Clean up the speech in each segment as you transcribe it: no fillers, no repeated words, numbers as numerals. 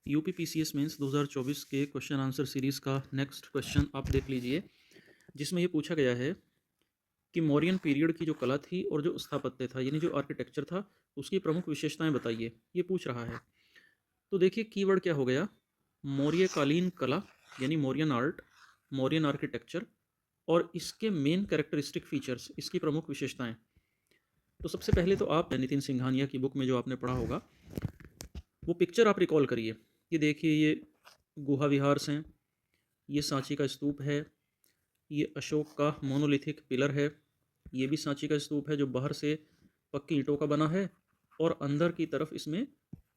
UP PCS mains 2024 के question answer series का next question आप देख लीजिए, जिसमें ये पूछा गया है कि मौर्यन पीरियड की जो कला थी और जो स्थापत्य था यानी जो आर्किटेक्चर था, उसकी प्रमुख विशेषताएं बताइए, ये पूछ रहा है। तो देखिए कीवर्ड क्या हो गया, मौर्यकालीन कला यानी मौर्यन आर्ट, मौर्यन आर्किटेक्चर और इसके मेन कैरेक्टरिस्टिक फीचर्स, इसकी प्रमुख विशेषताएं। तो सबसे पहले तो आप नितिन सिंघानिया की बुक में जो आपने पढ़ा होगा वो पिक्चर आप रिकॉल करिए। ये देखिए, ये गुहा विहार हैं, ये सांची का स्तूप है, ये अशोक का मोनोलिथिक पिलर है, ये भी सांची का स्तूप है जो बाहर से पक्की ईंटों का बना है और अंदर की तरफ इसमें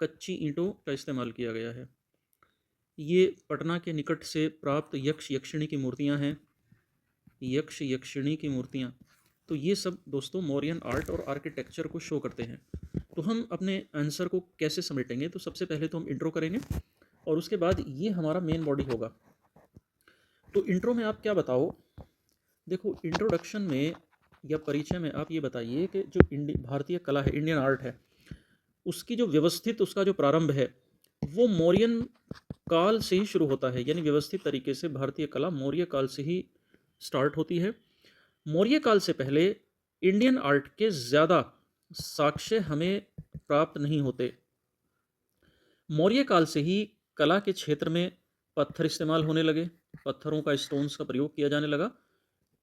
कच्ची ईंटों का इस्तेमाल किया गया है। ये पटना के निकट से प्राप्त यक्ष यक्षिणी की मूर्तियां हैं, यक्ष यक्षिणी की मूर्तियां। तो ये सब दोस्तों मौर्यन आर्ट और आर्किटेक्चर को शो करते हैं। तो हम अपने आंसर को कैसे समेटेंगे, तो सबसे पहले तो हम इंट्रो करेंगे और उसके बाद ये हमारा मेन बॉडी होगा। तो इंट्रो में आप क्या बताओ, देखो इंट्रोडक्शन में या परिचय में आप ये बताइए कि जो भारतीय कला है, इंडियन आर्ट है, उसकी जो व्यवस्थित, उसका जो प्रारंभ है वो मौर्यन काल से ही शुरू होता है। यानी व्यवस्थित तरीके से भारतीय कला मौर्य काल से ही स्टार्ट होती है। मौर्य काल से पहले इंडियन आर्ट के ज़्यादा साक्ष्य हमें प्राप्त नहीं होते। मौर्य काल से ही कला के क्षेत्र में पत्थर इस्तेमाल होने लगे, पत्थरों का, स्टोन्स का प्रयोग किया जाने लगा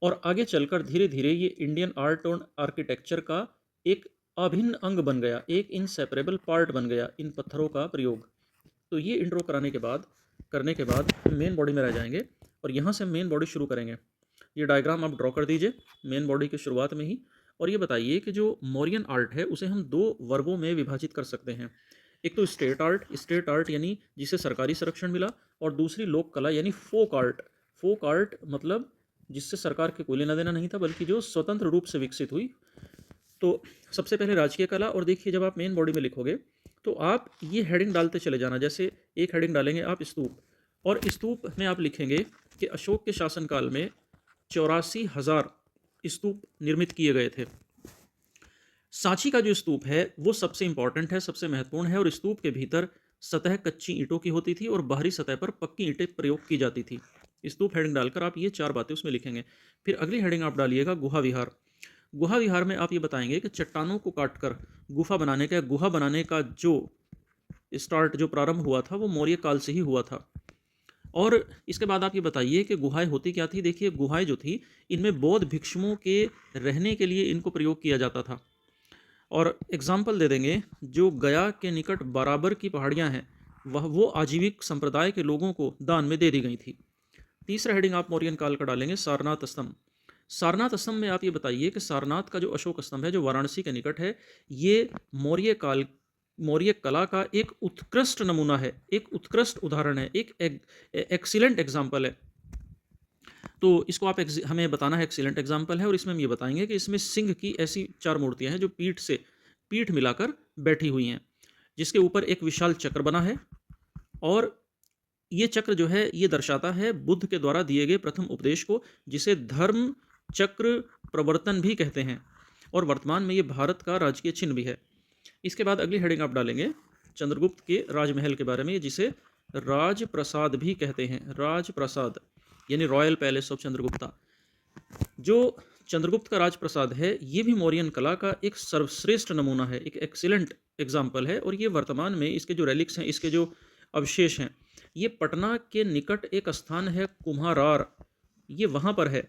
और आगे चलकर धीरे धीरे ये इंडियन आर्ट और आर्किटेक्चर का एक अभिन्न अंग बन गया, एक इनसेपरेबल पार्ट बन गया इन पत्थरों का प्रयोग। तो ये इंट्रो करने के बाद मेन बॉडी में रह जाएंगे और यहाँ से मेन बॉडी शुरू करेंगे। ये डायग्राम आप ड्रॉ कर दीजिए मेन बॉडी की शुरुआत में ही, और ये बताइए कि जो मौर्यन आर्ट है उसे हम दो वर्गों में विभाजित कर सकते हैं। एक तो स्टेट आर्ट यानी जिसे सरकारी संरक्षण मिला, और दूसरी लोक कला यानी फोक आर्ट। फोक आर्ट मतलब जिससे सरकार के कोई लेना देना नहीं था, बल्कि जो स्वतंत्र रूप से विकसित हुई। तो सबसे पहले राजकीय कला, और देखिए जब आप मेन बॉडी में लिखोगे तो आप ये हेडिंग डालते चले जाना। जैसे एक हेडिंग डालेंगे आप स्तूप, और स्तूप में आप लिखेंगे कि अशोक के शासनकाल में 84,000 स्तूप निर्मित किए गए थे। सांची का जो स्तूप है वो सबसे इंपॉर्टेंट है, सबसे महत्वपूर्ण है, और स्तूप के भीतर सतह कच्ची ईंटों की होती थी और बाहरी सतह पर पक्की ईंटें प्रयोग की जाती थी। स्तूप हेडिंग डालकर आप ये चार बातें उसमें लिखेंगे। फिर अगली हेडिंग आप डालिएगा गुहा विहार। गुहा विहार में आप ये बताएंगे कि चट्टानों को काटकर गुफा बनाने का जो स्टार्ट, जो प्रारंभ हुआ था वो मौर्य काल से ही हुआ था। और इसके बाद आप ये बताइए कि गुहाएं होती क्या थी। देखिए गुहाएं जो थी इनमें बौद्ध भिक्षुओं के रहने के लिए इनको प्रयोग किया जाता था। और एग्जाम्पल दे देंगे, जो गया के निकट बराबर की पहाड़ियाँ हैं वो आजीविक संप्रदाय के लोगों को दान में दे दी गई थी। तीसरा हेडिंग आप मौर्यन काल का डालेंगे सारनाथ स्तंभ। सारनाथ स्तंभ में आप ये बताइए कि सारनाथ का जो अशोक स्तंभ है जो वाराणसी के निकट है, ये मौर्य कला का एक उत्कृष्ट नमूना है, एक उत्कृष्ट उदाहरण है, एक एक्सीलेंट एग्जाम्पल है। तो इसको आप हमें बताना है एक्सीलेंट एग्जाम्पल है, और इसमें हम ये बताएंगे कि इसमें सिंह की ऐसी चार मूर्तियां हैं जो पीठ मिलाकर बैठी हुई हैं, जिसके ऊपर एक विशाल चक्र बना है, और ये चक्र जो है ये दर्शाता है बुद्ध के द्वारा दिए गए प्रथम उपदेश को, जिसे धर्म चक्र प्रवर्तन भी कहते हैं, और वर्तमान में ये भारत का राजकीय चिन्ह भी है। इसके बाद अगली हेडिंग आप डालेंगे चंद्रगुप्त के राजमहल के बारे में, जिसे राजप्रसाद भी कहते हैं। राजप्रसाद यानी रॉयल पैलेस ऑफ चंद्रगुप्ता। जो चंद्रगुप्त का राजप्रसाद है ये भी मौर्यन कला का एक सर्वश्रेष्ठ नमूना है, एक एक्सीलेंट एग्जाम्पल है, और ये वर्तमान में इसके जो रेलिक्स हैं, इसके जो अवशेष हैं, ये पटना के निकट एक स्थान है कुम्हारार, ये वहाँ पर है।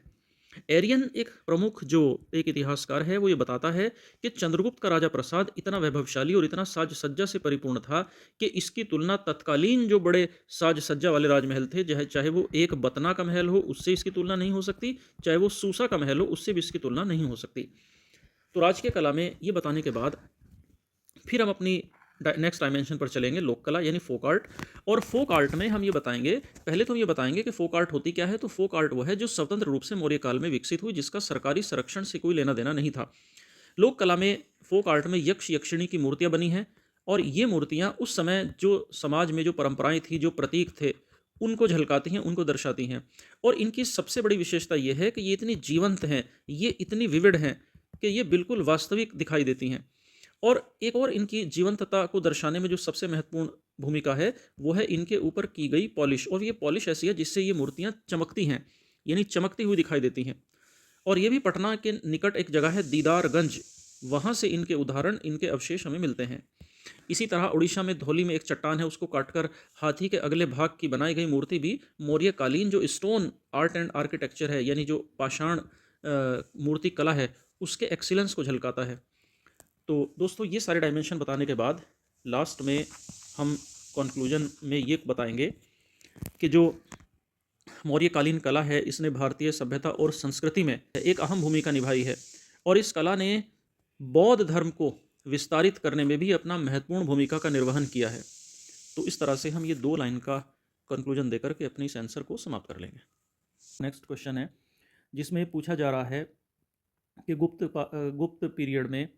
एरियन एक प्रमुख जो एक इतिहासकार है वो ये बताता है कि चंद्रगुप्त का राजा प्रसाद इतना वैभवशाली और इतना साज सज्जा से परिपूर्ण था कि इसकी तुलना तत्कालीन जो बड़े साज सज्जा वाले राजमहल थे, चाहे वो एक बतना का महल हो उससे इसकी तुलना नहीं हो सकती, चाहे वो सूसा का महल हो उससे भी इसकी तुलना नहीं हो सकती। तो राजकीय कला में ये बताने के बाद फिर हम अपनी नेक्स्ट डायमेंशन पर चलेंगे, लोक कला यानी फोक आर्ट। और फोक आर्ट में हम ये बताएंगे, पहले तो हम ये बताएंगे कि फोक आर्ट होती क्या है। तो फोक आर्ट वो है जो स्वतंत्र रूप से मौर्य काल में विकसित हुई, जिसका सरकारी संरक्षण से कोई लेना देना नहीं था। लोक कला में, फोक आर्ट में यक्ष यक्षिणी की मूर्तियाँ बनी हैं, और ये मूर्तियाँ उस समय जो समाज में जो परंपराएं थी, जो प्रतीक थे, उनको झलकाती हैं, उनको दर्शाती हैं। और इनकी सबसे बड़ी विशेषता ये है कि ये इतनी जीवंत हैं, ये इतनी विविड हैं कि ये बिल्कुल वास्तविक दिखाई देती हैं। और एक और इनकी जीवंतता को दर्शाने में जो सबसे महत्वपूर्ण भूमिका है वो है इनके ऊपर की गई पॉलिश, और ये पॉलिश ऐसी है जिससे ये मूर्तियाँ चमकती हैं, यानी चमकती हुई दिखाई देती हैं। और ये भी पटना के निकट एक जगह है दीदारगंज, वहाँ से इनके उदाहरण, इनके अवशेष हमें मिलते हैं। इसी तरह उड़ीसा में धौली में एक चट्टान है, उसको काटकर हाथी के अगले भाग की बनाई गई मूर्ति भी मौर्यकालीन जो स्टोन आर्ट एंड आर्किटेक्चर है, यानी जो पाषाण मूर्ति कला है, उसके एक्सीलेंस को झलकाता है। तो दोस्तों ये सारे डायमेंशन बताने के बाद लास्ट में हम कंक्लूजन में ये बताएंगे कि जो मौर्यकालीन कला है इसने भारतीय सभ्यता और संस्कृति में एक अहम भूमिका निभाई है, और इस कला ने बौद्ध धर्म को विस्तारित करने में भी अपना महत्वपूर्ण भूमिका का निर्वहन किया है। तो इस तरह से हम ये 2 लाइन का कंक्लूजन देकर के अपने इस आंसर को समाप्त कर लेंगे। नेक्स्ट क्वेश्चन है जिसमें पूछा जा रहा है कि गुप्त पीरियड में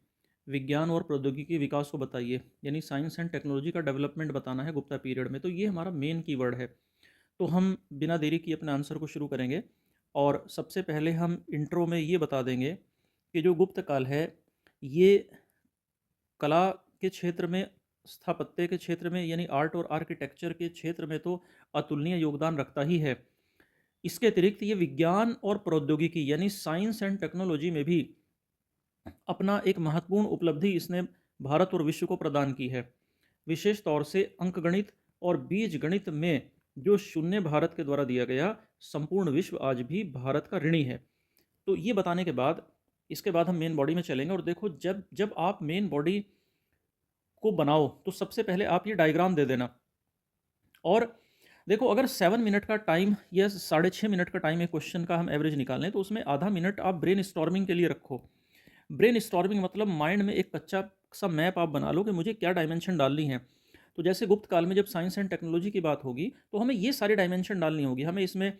विज्ञान और प्रौद्योगिकी के विकास को बताइए, यानी साइंस एंड टेक्नोलॉजी का डेवलपमेंट बताना है गुप्ता पीरियड में। तो ये हमारा मेन कीवर्ड है। तो हम बिना देरी किए अपने आंसर को शुरू करेंगे, और सबसे पहले हम इंट्रो में ये बता देंगे कि जो गुप्त काल है ये कला के क्षेत्र में, स्थापत्य के क्षेत्र में, यानी आर्ट और आर्किटेक्चर के क्षेत्र में तो अतुलनीय योगदान रखता ही है। इसके अतिरिक्त ये विज्ञान और प्रौद्योगिकी यानी साइंस एंड टेक्नोलॉजी में भी अपना एक महत्वपूर्ण उपलब्धि इसने भारत और विश्व को प्रदान की है। विशेष तौर से अंकगणित और बीज गणित में जो शून्य भारत के द्वारा दिया गया, संपूर्ण विश्व आज भी भारत का ऋणी है। तो ये बताने के बाद इसके बाद हम मेन बॉडी में चलेंगे। और देखो, जब जब आप मेन बॉडी को बनाओ तो सबसे पहले आप ये डायग्राम दे देना। और देखो, अगर 7 मिनट का टाइम या 6.5 मिनट का टाइम एक क्वेश्चन का हम एवरेज निकालें तो उसमें आधा मिनट आप ब्रेन स्टॉर्मिंग के लिए रखो। ब्रेन स्टॉर्मिंग मतलब माइंड में एक कच्चा सा मैप आप बना लो कि मुझे क्या डायमेंशन डालनी है। तो जैसे गुप्त काल में जब साइंस एंड टेक्नोलॉजी की बात होगी तो हमें ये सारे डायमेंशन डालनी होगी। हमें इसमें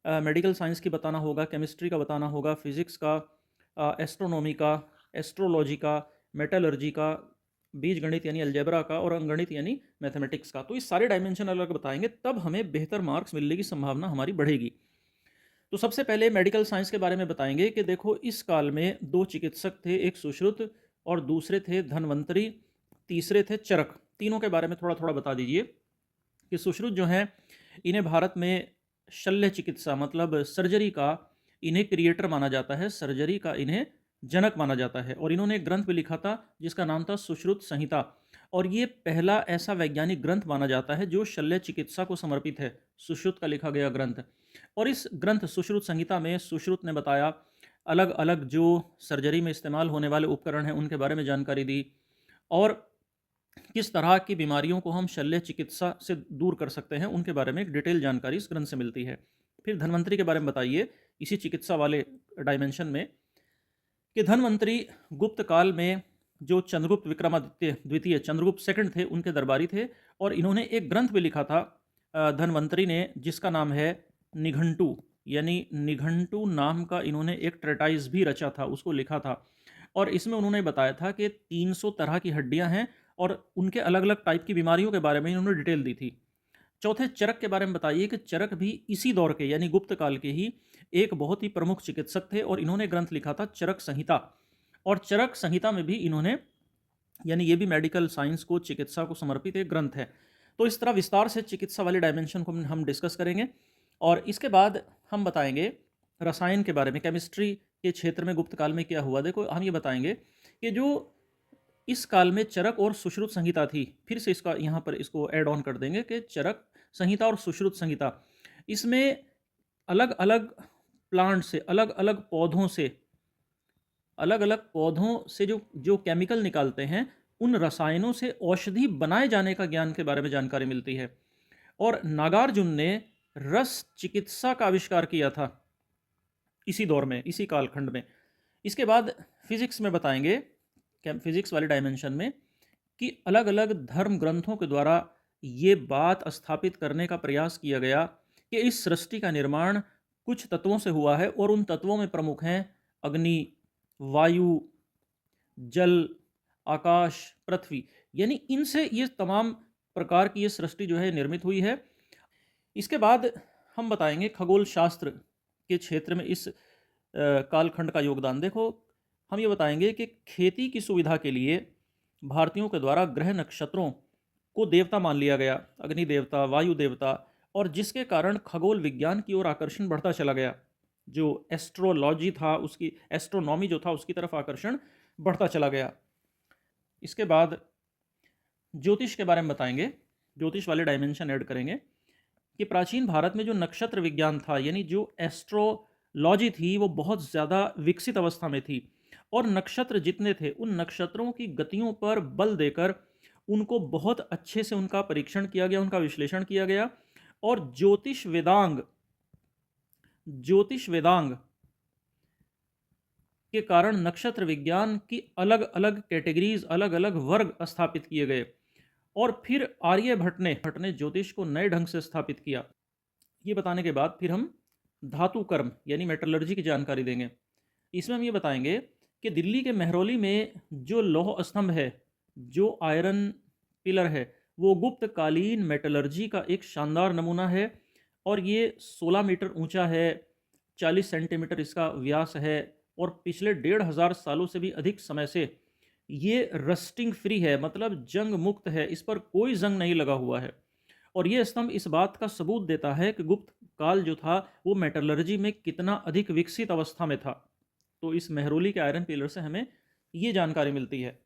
मेडिकल साइंस की बताना होगा, केमिस्ट्री का बताना होगा, फिजिक्स का, एस्ट्रोनॉमी का, एस्ट्रोलॉजी का, मेटलर्जी का, बीज गणित यानी अलजेब्रा का, और अंगणित यानी मैथमेटिक्स का। तो इस सारे डायमेंशन अलग बताएंगे, तब हमें बेहतर मार्क्स मिलने की संभावना हमारी बढ़ेगी। तो सबसे पहले मेडिकल साइंस के बारे में बताएंगे कि देखो, इस काल में 2 चिकित्सक थे, एक सुश्रुत और दूसरे थे धन्वंतरी, तीसरे थे चरक। तीनों के बारे में थोड़ा थोड़ा बता दीजिए कि सुश्रुत जो हैं इन्हें भारत में शल्य चिकित्सा मतलब सर्जरी का इन्हें क्रिएटर माना जाता है, सर्जरी का इन्हें जनक माना जाता है। और इन्होंने एक ग्रंथ भी लिखा था जिसका नाम था सुश्रुत संहिता, और ये पहला ऐसा वैज्ञानिक ग्रंथ माना जाता है जो शल्य चिकित्सा को समर्पित है, सुश्रुत का लिखा गया ग्रंथ। और इस ग्रंथ सुश्रुत संहिता में सुश्रुत ने बताया अलग अलग जो सर्जरी में इस्तेमाल होने वाले उपकरण हैं उनके बारे में जानकारी दी, और किस तरह की बीमारियों को हम शल्य चिकित्सा से दूर कर सकते हैं उनके बारे में एक डिटेल जानकारी इस ग्रंथ से मिलती है। फिर धन्वंतरी के बारे में बताइए इसी चिकित्सा वाले डायमेंशन में कि धन्वंतरी गुप्त काल में जो चंद्रगुप्त विक्रमादित्य द्वितीय, चंद्रगुप्त सेकंड थे, उनके दरबारी थे, और इन्होंने एक ग्रंथ भी लिखा था धन्वंतरी ने जिसका नाम है निघंटू, यानी निघंटू नाम का इन्होंने एक ट्रेटाइज भी रचा था, उसको लिखा था। और इसमें उन्होंने बताया था कि 300 तरह की हड्डियां हैं और उनके अलग अलग टाइप की बीमारियों के बारे में इन्होंने डिटेल दी थी। चौथे चरक के बारे में बताइए कि चरक भी इसी दौर के यानी गुप्त काल के ही एक बहुत ही प्रमुख चिकित्सक थे, और इन्होंने ग्रंथ लिखा था चरक संहिता। और चरक संहिता में भी इन्होंने, यानी ये भी मेडिकल साइंस को, चिकित्सा को समर्पित एक ग्रंथ है। तो इस तरह विस्तार से चिकित्सा वाले डायमेंशन को हम डिस्कस करेंगे। और इसके बाद हम बताएंगे रसायन के बारे में, केमिस्ट्री के क्षेत्र में गुप्त काल में क्या हुआ। देखो, हम ये बताएंगे कि जो इस काल में चरक और सुश्रुत संहिता थी, फिर से इसका यहाँ पर इसको ऐड ऑन कर देंगे कि चरक संहिता और सुश्रुत संहिता, इसमें अलग अलग प्लांट से, अलग अलग पौधों से, अलग अलग पौधों से जो जो केमिकल निकालते हैं उन रसायनों से औषधि बनाए जाने का ज्ञान के बारे में जानकारी मिलती है। और नागार्जुन ने रस चिकित्सा का आविष्कार किया था इसी दौर में, इसी कालखंड में। इसके बाद फिजिक्स में बताएंगे, फिजिक्स वाले डायमेंशन में, कि अलग अलग धर्म ग्रंथों के द्वारा ये बात स्थापित करने का प्रयास किया गया कि इस सृष्टि का निर्माण कुछ तत्वों से हुआ है, और उन तत्वों में प्रमुख हैं अग्नि, वायु, जल, आकाश, पृथ्वी, यानी इनसे ये तमाम प्रकार की ये सृष्टि जो है निर्मित हुई है। इसके बाद हम बताएंगे खगोल शास्त्र के क्षेत्र में इस कालखंड का योगदान। देखो, हम ये बताएंगे कि खेती की सुविधा के लिए भारतीयों के द्वारा ग्रह नक्षत्रों को देवता मान लिया गया, अग्नि देवता, वायु देवता, और जिसके कारण खगोल विज्ञान की ओर आकर्षण बढ़ता चला गया। जो एस्ट्रोलॉजी था उसकी, एस्ट्रोनॉमी जो था उसकी तरफ आकर्षण बढ़ता चला गया। इसके बाद ज्योतिष के बारे में बताएंगे, ज्योतिष वाले डायमेंशन ऐड करेंगे कि प्राचीन भारत में जो नक्षत्र विज्ञान था, यानी जो एस्ट्रोलॉजी थी, वो बहुत ज़्यादा विकसित अवस्था में थी, और नक्षत्र जितने थे उन नक्षत्रों की गतियों पर बल देकर उनको बहुत अच्छे से उनका परीक्षण किया गया, उनका विश्लेषण किया गया, और ज्योतिष वेदांग के कारण नक्षत्र विज्ञान की अलग अलग कैटेगरीज, अलग अलग वर्ग स्थापित किए गए। और फिर आर्यभट्ट ने ज्योतिष को नए ढंग से स्थापित किया। ये बताने के बाद फिर हम धातु कर्म यानी मेटलर्जी की जानकारी देंगे। इसमें हम ये बताएंगे कि दिल्ली के मेहरौली में जो लौह स्तंभ है, जो आयरन पिलर है, वो गुप्त कालीन मेटलर्जी का एक शानदार नमूना है, और ये 16 मीटर ऊंचा है, 40 सेंटीमीटर इसका व्यास है, और पिछले 1500 सालों से भी अधिक समय से ये रस्टिंग फ्री है, मतलब जंग मुक्त है, इस पर कोई जंग नहीं लगा हुआ है। और ये स्तंभ इस बात का सबूत देता है कि गुप्त काल जो था वो मेटलर्जी में कितना अधिक विकसित अवस्था में था। तो इस मेहरौली के आयरन पिलर से हमें ये जानकारी मिलती है।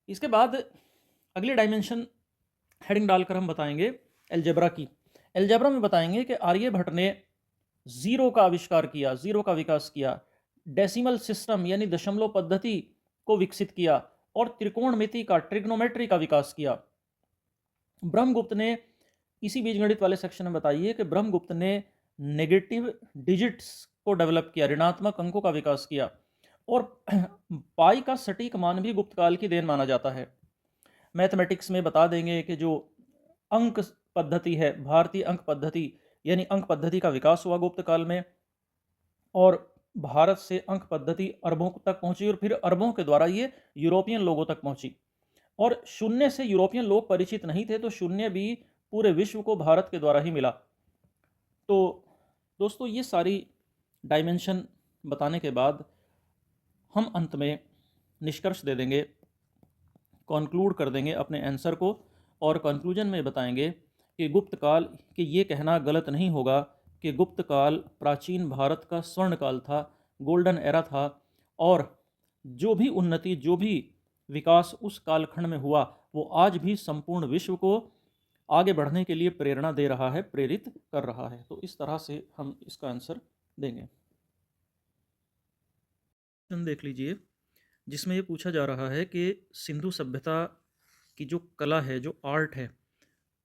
इसके बाद अगले डायमेंशन हेडिंग डालकर हम बताएंगे एल्जेब्रा की। एल्जेब्रा में बताएंगे कि आर्यभट्ट ने जीरो का आविष्कार किया, जीरो का विकास किया, डेसिमल सिस्टम यानी दशमलव पद्धति को विकसित किया, और त्रिकोणमिति का, ट्रिग्नोमेट्री का विकास किया। ब्रह्मगुप्त ने, इसी बीजगणित वाले सेक्शन में बताइए कि ब्रह्मगुप्त ने नेगेटिव डिजिट्स को डेवलप किया, ऋणात्मक अंकों का विकास किया, और पाई का सटीक मान भी गुप्त काल की देन माना जाता है। मैथमेटिक्स में बता देंगे कि जो अंक पद्धति है, भारतीय अंक पद्धति यानी अंक पद्धति का विकास हुआ गुप्त काल में, और भारत से अंक पद्धति अरबों तक पहुंची, और फिर अरबों के द्वारा ये यूरोपियन लोगों तक पहुंची। और शून्य से यूरोपियन लोग परिचित नहीं थे, तो शून्य भी पूरे विश्व को भारत के द्वारा ही मिला। तो दोस्तों, ये सारी डायमेंशन बताने के बाद हम अंत में निष्कर्ष दे देंगे, कॉन्क्लूड कर देंगे अपने आंसर को, और कंक्लूजन में बताएंगे कि गुप्त काल, कि ये कहना गलत नहीं होगा कि गुप्त काल प्राचीन भारत का स्वर्ण काल था, गोल्डन एरा था, और जो भी उन्नति, जो भी विकास उस कालखंड में हुआ, वो आज भी संपूर्ण विश्व को आगे बढ़ने के लिए प्रेरणा दे रहा है, प्रेरित कर रहा है। तो इस तरह से हम इसका आंसर देंगे। देख लीजिए, जिसमें ये पूछा जा रहा है कि सिंधु सभ्यता की जो कला है, जो आर्ट है,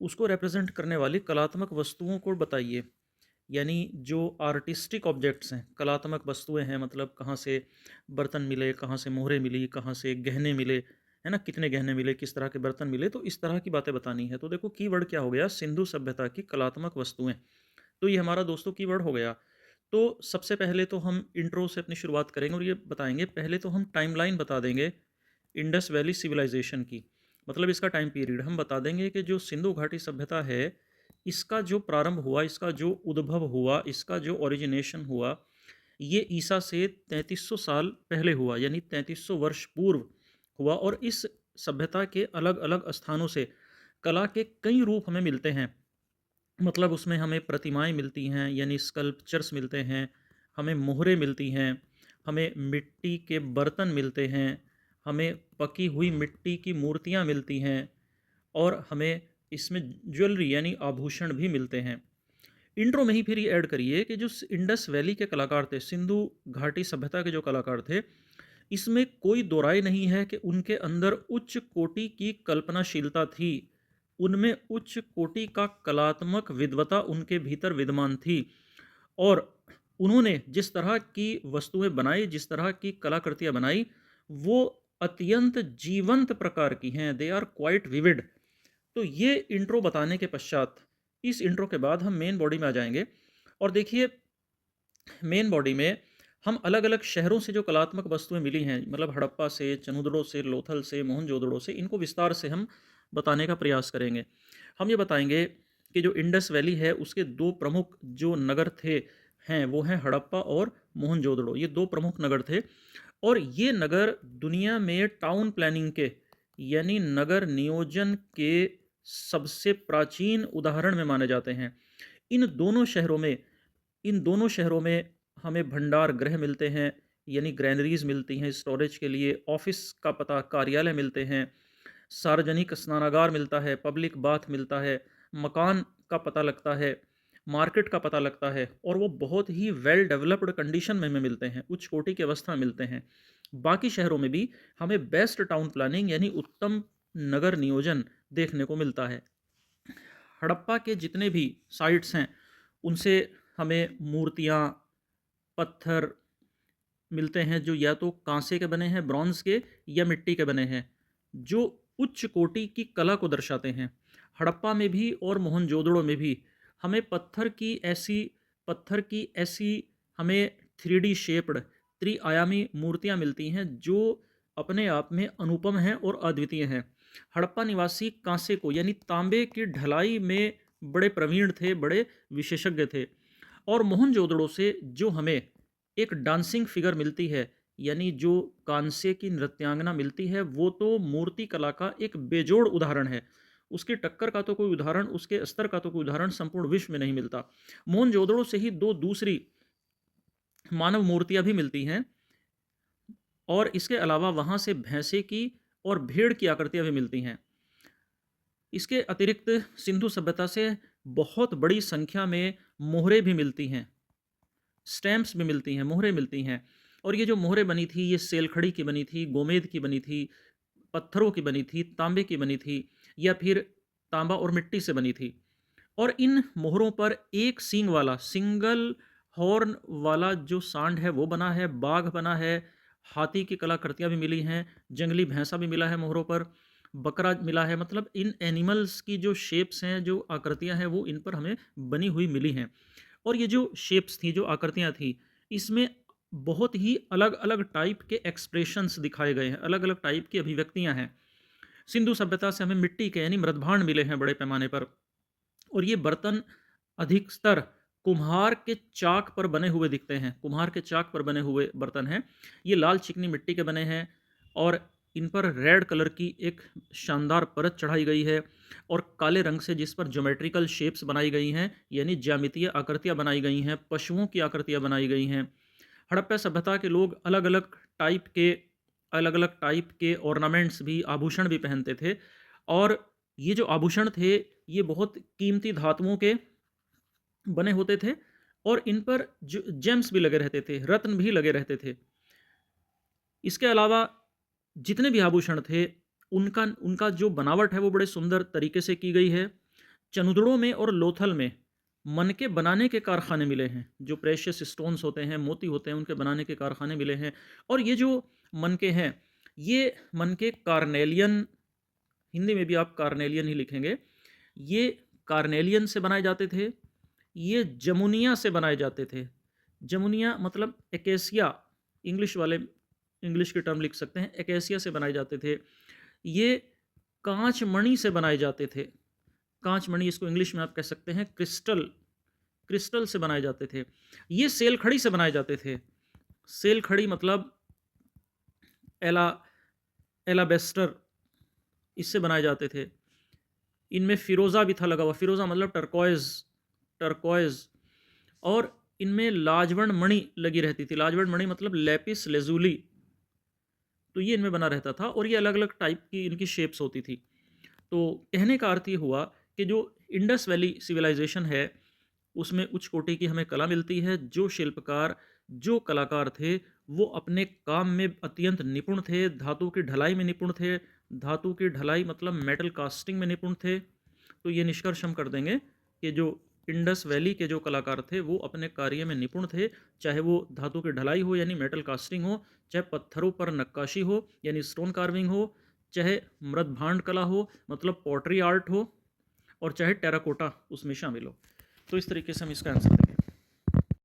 उसको रिप्रेजेंट करने वाली कलात्मक वस्तुओं को बताइए। यानी जो आर्टिस्टिक ऑब्जेक्ट्स हैं, कलात्मक वस्तुएं हैं, मतलब कहाँ से बर्तन मिले, कहाँ से मोहरें मिली, कहाँ से गहने मिले, है ना, कितने गहने मिले, किस तरह के बर्तन मिले, तो इस तरह की बातें बतानी है। तो देखो कीवर्ड क्या हो गया, सिंधु सभ्यता की कलात्मक वस्तुएं। तो ये हमारा दोस्तों कीवर्ड हो गया। तो सबसे पहले तो हम इंट्रो से अपनी शुरुआत करेंगे, और ये बताएंगे, पहले तो हम टाइमलाइन बता देंगे इंडस वैली सिविलाइजेशन की, मतलब इसका टाइम पीरियड हम बता देंगे कि जो सिंधु घाटी सभ्यता है, इसका जो प्रारंभ हुआ, इसका जो उद्भव हुआ, इसका जो ओरिजिनेशन हुआ, ये ईसा से 3300 साल पहले हुआ, यानी 3300 वर्ष पूर्व हुआ। और इस सभ्यता के अलग अलग स्थानों से कला के कई रूप हमें मिलते हैं, मतलब उसमें हमें प्रतिमाएं मिलती हैं, यानी स्कल्पचर्स मिलते हैं, हमें मोहरें मिलती हैं, हमें मिट्टी के बर्तन मिलते हैं, हमें पकी हुई मिट्टी की मूर्तियां मिलती हैं, और हमें इसमें ज्वेलरी यानी आभूषण भी मिलते हैं। इंट्रो में ही फिर ये ऐड करिए कि जो इंडस वैली के कलाकार थे, सिंधु घाटी सभ्यता के जो कलाकार थे, इसमें कोई दो राय नहीं है कि उनके अंदर उच्च कोटि की कल्पनाशीलता थी, उनमें उच्च कोटि का कलात्मक विद्वता उनके भीतर विद्यमान थी, और उन्होंने जिस तरह की वस्तुएं बनाई, जिस तरह की कलाकृतियां बनाई, वो अत्यंत जीवंत प्रकार की हैं, दे आर क्वाइट विविड। तो ये इंट्रो बताने के पश्चात, इस इंट्रो के बाद हम मेन बॉडी में आ जाएंगे, और देखिए मेन बॉडी में हम अलग अलग शहरों से जो कलात्मक वस्तुएं मिली हैं, मतलब हड़प्पा से, चनुद्रो से, लोथल से, मोहनजोदड़ो से, इनको विस्तार से हम बताने का प्रयास करेंगे। हम ये बताएंगे कि जो इंडस वैली है उसके दो प्रमुख जो नगर थे हैं, वो हैं हड़प्पा और मोहनजोदड़ो। ये दो प्रमुख नगर थे, और ये नगर दुनिया में टाउन प्लानिंग के यानी नगर नियोजन के सबसे प्राचीन उदाहरण में माने जाते हैं। इन दोनों शहरों में हमें भंडार गृह मिलते हैं, यानी ग्रैनरीज मिलती हैं स्टोरेज के लिए, ऑफिस का पता, कार्यालय मिलते हैं, सार्वजनिक स्नानागार मिलता है, पब्लिक बाथ मिलता है, मकान का पता लगता है, मार्केट का पता लगता है, और वो बहुत ही वेल डेवलप्ड कंडीशन में मिलते हैं, उच्च कोटि की अवस्था में मिलते हैं। बाकी शहरों में भी हमें बेस्ट टाउन प्लानिंग यानी उत्तम नगर नियोजन देखने को मिलता है। हड़प्पा के जितने भी साइट्स हैं उनसे हमें मूर्तियाँ, पत्थर मिलते हैं जो या तो कांसे के बने हैं, ब्रॉन्ज के, या मिट्टी के बने हैं, जो उच्च कोटि की कला को दर्शाते हैं। हड़प्पा में भी और मोहनजोदड़ो में भी हमें पत्थर की ऐसी हमें 3D शेप्ड त्रिआयामी मूर्तियां मिलती हैं जो अपने आप में अनुपम हैं और अद्वितीय हैं। हड़प्पा निवासी कांसे को यानी तांबे की ढलाई में बड़े प्रवीण थे, बड़े विशेषज्ञ थे। और मोहनजोदड़ो से जो हमें एक डांसिंग फिगर मिलती है, यानी जो कांसे की नृत्यांगना मिलती है, वो तो मूर्ति कला का एक बेजोड़ उदाहरण है। उसकी टक्कर का तो कोई उदाहरण, उसके स्तर का तो कोई उदाहरण संपूर्ण विश्व में नहीं मिलता। मोहनजोदड़ो से ही दो दूसरी मानव मूर्तियां भी मिलती हैं, और इसके अलावा वहाँ से भैंसे की और भेड़ की आकृतियां भी मिलती हैं। इसके अतिरिक्त सिंधु सभ्यता से बहुत बड़ी संख्या में मोहरें भी मिलती हैं, स्टैम्प्स भी मिलती हैं, मोहरें मिलती हैं। और ये जो मोहरें बनी थी, ये सेलखड़ी की बनी थी, गोमेद की बनी थी, पत्थरों की बनी थी, तांबे की बनी थी, या फिर तांबा और मिट्टी से बनी थी। और इन मोहरों पर एक सींग वाला, सिंगल हॉर्न वाला जो सांड है वो बना है, बाघ बना है, हाथी की कलाकृतियाँ भी मिली हैं, जंगली भैंसा भी मिला है मोहरों पर, बकरा मिला है। मतलब इन एनिमल्स की जो शेप्स हैं, जो आकृतियाँ हैं, वो इन पर हमें बनी हुई मिली हैं। और ये जो शेप्स थी, जो आकृतियाँ थी, इसमें बहुत ही अलग अलग टाइप के एक्सप्रेशंस दिखाए गए हैं, अलग अलग टाइप की अभिव्यक्तियाँ हैं। सिंधु सभ्यता से हमें मिट्टी के यानी मृदभांड मिले हैं बड़े पैमाने पर, और ये बर्तन अधिकतर कुम्हार के चाक पर बने हुए दिखते हैं। कुम्हार के चाक पर बने हुए बर्तन हैं। ये लाल चिकनी मिट्टी के बने हैं, और इन पर रेड कलर की एक शानदार परत चढ़ाई गई है, और काले रंग से जिस पर ज्योमेट्रिकल शेप्स बनाई गई हैं, यानी ज्यामितीय आकृतियाँ बनाई गई हैं, पशुओं की आकृतियाँ बनाई गई हैं। हड़प्पा सभ्यता के लोग अलग अलग टाइप के ऑर्नामेंट्स भी, आभूषण भी पहनते थे। और ये जो आभूषण थे, ये बहुत कीमती धातुओं के बने होते थे, और इन पर जो जेम्स भी लगे रहते थे, रत्न भी लगे रहते थे। इसके अलावा जितने भी आभूषण थे, उनका उनका जो बनावट है वो बड़े सुंदर तरीके से की गई है। चंदुड़ों में और लोथल में मनके बनाने के कारखाने मिले हैं, जो प्रेशियस स्टोन्स होते हैं, मोती होते हैं, उनके बनाने के कारखाने मिले हैं। और ये जो मनके हैं, ये मनके कार्नेलियन, हिंदी में भी आप कार्नेलियन ही लिखेंगे, ये कार्नेलियन से बनाए जाते थे। ये जमुनिया से बनाए जाते थे। जमुनिया मतलब एकेसिया, इंग्लिश वाले इंग्लिश की टर्म लिख सकते हैं, एकेसिया से बनाए जाते थे। ये कांच मणि से बनाए जाते थे। कांच मणि, इसको इंग्लिश में आप कह सकते हैं क्रिस्टल से बनाए जाते थे। ये सेल खड़ी से बनाए जाते थे। सेल खड़ी मतलब एला एलाबेस्टर, इससे बनाए जाते थे। इनमें फिरोज़ा भी था लगा हुआ, फिरोज़ा मतलब टर्कॉइज। और इनमें लाजवर्ण मणि लगी रहती थी। लाजवर्ण मणि मतलब लेपिस लेजुली, तो ये इनमें बना रहता था, और ये अलग अलग टाइप की इनकी शेप्स होती थी। तो कहने का अर्थ ये हुआ कि जो इंडस वैली सिविलाइजेशन है, उसमें उच्च कोटि की हमें कला मिलती है। जो शिल्पकार, जो कलाकार थे, वो अपने काम में अत्यंत निपुण थे, धातु की ढलाई में निपुण थे। धातु की ढलाई मतलब मेटल कास्टिंग में निपुण थे। तो ये निष्कर्ष हम कर देंगे कि जो इंडस वैली के जो कलाकार थे, वो अपने कार्य में निपुण थे, चाहे वो धातु की ढलाई हो यानी मेटल कास्टिंग हो, चाहे पत्थरों पर नक्काशी हो यानी स्टोन कार्विंग हो, चाहे मृदभांड कला हो मतलब पॉटरी आर्ट हो, और चाहे टेराकोटा उसमें शामिल हो। तो इस तरीके से हम इसका आंसर देंगे।